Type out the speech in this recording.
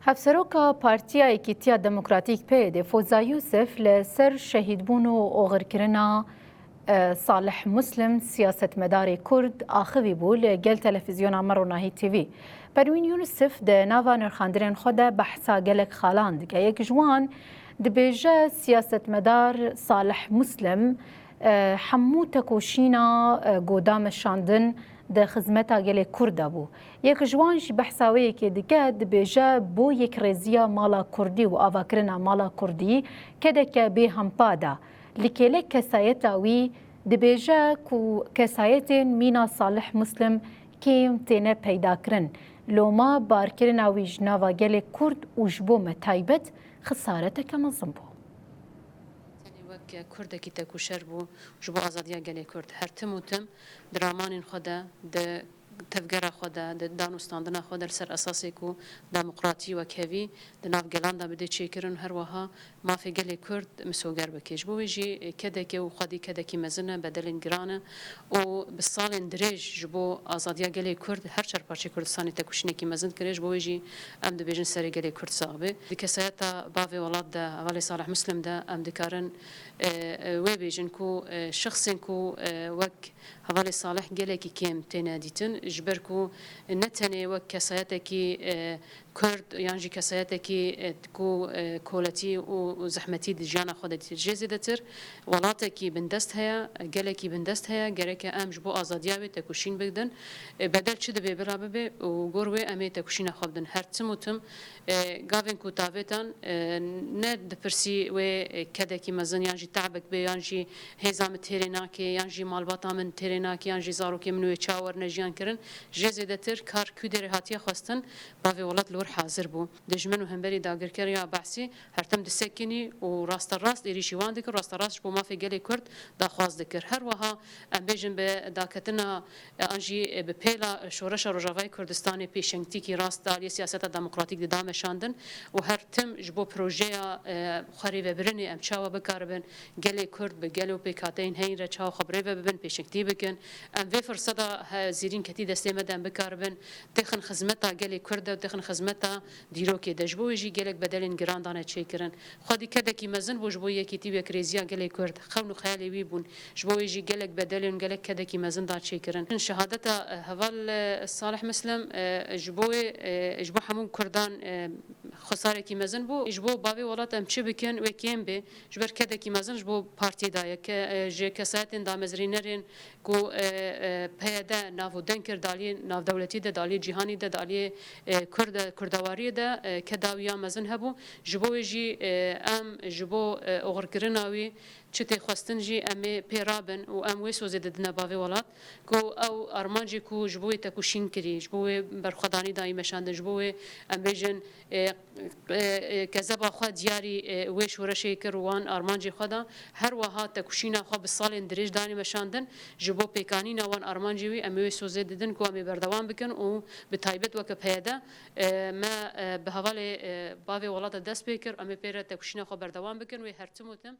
هفسروکا پارتیا ایکیتیا دموکراتیک پیده فوزا یوسف لسر شهید بونو اوغرکرنا صالح مسلم سیاست مدار کرد آخوی بول گل تلفزیون مروناهی تیوی پروین یونسف ده ناوا نرخاندرین خود بحثا گلک خالاند که یک جوان دبیجه سیاست مدار صالح مسلم حمو تکوشینا گودام شاندن د خدمتا گل کرده بو یک جوانش بحثاوی که دیگه دبیجه بو یک رزیا مالا کردی و آواکرنا مالا کردی کده که به هم پادا لکیله کسایتا وی دبیجه کو کسایتین مینا صالح مسلم کیم تینه پیدا کرن لوما بارکرنا وی جناوا گل کرد و جبو متایبت خسارته کمزم بو كردكي تكوشر بو جبو آزاديا گلي كرد هر تموتم درامانين خدا د تفجر خدا د دانوستاندنا خدا سر اساسي کو ديمقراطي وكهوي د ناف گلاندا بده چيكرن هر وها ما في گلي كرد مسوگر بكيج بو يجي كدكي وخدي كدكي مزنه بدل گرانه و بالصال دريج جبو آزاديا گلي كرد هر چر پارچه كردستاني تكوشنكي مزن كريج بو يجي ام د بيجن سري گلي كرد صاحبه دكسايتا باوي ولاد ده اولي صالح مسلم ده ام دكارن وبيجن كو شخصين كو وك حوالي صالح گلكي كيم تناديتن جبركو نتني وك كسايتكي كرد يعني كسايتكي كو كولتي وزحمتي دجانا خدتي جزيدتر ولاتكي بندست هيا گلكي بندست هيا گرك ام جبو ازادياوي تكوشين بگدن بدل چه دبي برابه و گوروي امي تكوشين خبدن هر تموتم گاوين كو تاوتان نه دپرسي و كدكي مزن يعني تعبك بي يعني هزام تيريناكي يعني مالباتا من تيريناكي يعني زاروكي منو چاور نجيان كرن جزيدتر كار كودر هاتيه خواستن باوي ولات لور حاضر بو دجمن وهمبري داگر كريا بحثي هرتم دسكني وراست الراست يريشي وان دكر راست الراست بو ما في گلي كرد دا خواز دكر هر وها ام بيجن بداكتنا انجي بپيلا شورش روجاوي كردستاني بيشنگتيكي راست دالي سياسه ديمقراطيك دام شاندن وهرتم جبو بروجيا خريبه برني ام چاوا بكاربن گلي كرد بگلو بكاتين هين را چاو خبره ببن بيشنگتي بكن ام في فرصه زيرين كتي دستي مدام بكاربن تخن خدمتا گلي كرد و تخن خدمتا ديروكي دجبو يجي گلك بدلين گران دانه چيكرن خدي كدكي مزن بو جبو يكي تي بكريزيا گلي كرد خونو خيالي وي بون جبو يجي گلك بدلين گلك كدكي مزن دا چيكرن شهادتا هوال صالح مسلم جبو حمون كردان خساره کی مزن بو جبو باوی ولات ام چه بکن و کیم به جبر کده کی مزن جبو پارتی دای که ج کساتن دامزرینرین کو پیدا ناو دنکر دالی ناو دولتی ده دالی جهانی ده دالی کردواری ده کداویا مزن هبو جبو جی ام جبو اوغرکرناوی چته خواستن جی ام پیرابن و ام وسو زده دنا باوی ولات کو او ارمانجی کو جبو تکوشین کری جبو برخدانی دای مشاند جبو ام بجن كذب خو دياري ويش ورشي كروان ارمانجي خدا هر وها تكوشينا خو بالصال دريج داني مشاندن جبو بيكانينا وان ارمانجي وي امي سوزي ددن كو امي بردوام بكن و بتايبت وك بيدا ما بهوالي بافي ولات دس بيكر امي بير تكوشينا خو بردوام بكن وي هرتموتم